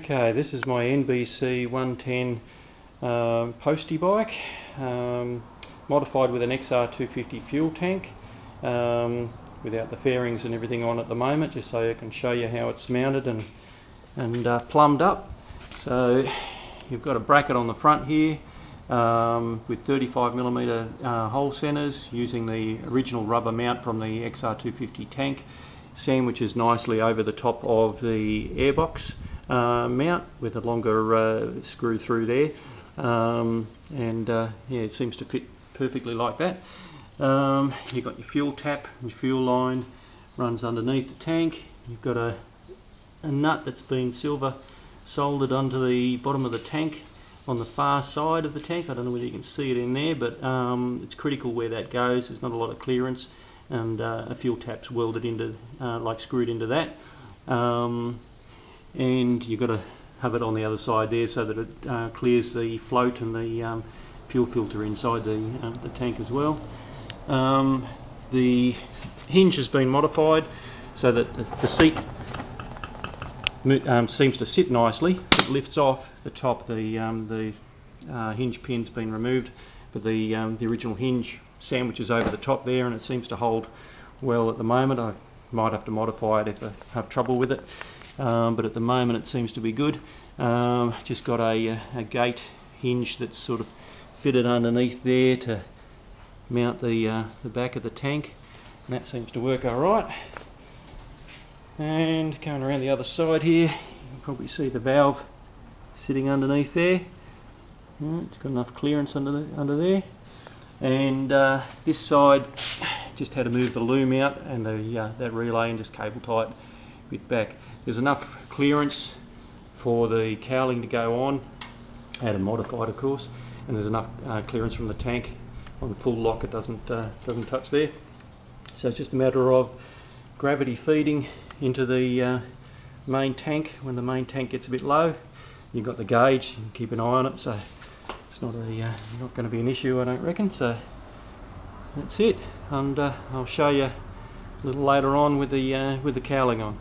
Okay, this is my NBC110 Postie Bike, modified with an XR250 fuel tank, without the fairings and everything on at the moment, just so I can show you how it's mounted and plumbed up. So you've got a bracket on the front here with 35mm hole centres, using the original rubber mount from the XR250 tank, sandwiches nicely over the top of the airbox mount with a longer screw through there, yeah, it seems to fit perfectly like that. You've got your fuel tap, your fuel line runs underneath the tank. You've got a nut that's been silver soldered onto the bottom of the tank on the far side of the tank. I don't know whether you can see it in there, but it's critical where that goes. There's not a lot of clearance, and a fuel tap's welded into, like screwed into that. And you've got to have it on the other side there so that it clears the float and the fuel filter inside the tank as well. The hinge has been modified so that the seat seems to sit nicely. It lifts off the top. The hinge pin's been removed, but the original hinge sandwiches over the top there, and it seems to hold well at the moment. I might have to modify it if I have trouble with it, but at the moment it seems to be good. Just got a gate hinge that's sort of fitted underneath there to mount the back of the tank, and that seems to work alright. And going around the other side here, you can probably see the valve sitting underneath there. It's got enough clearance under there. And this side, just had to move the loom out and that relay, and just cable tie it a bit back. There's enough clearance for the cowling to go on. I had it modified, of course, and there's enough clearance from the tank. On the full lock, it doesn't touch there. So it's just a matter of gravity feeding into the main tank. When the main tank gets a bit low, you've got the gauge, you can keep an eye on it, so it's not going to be an issue, I don't reckon. So that's it, and I'll show you a little later on with the cowling on.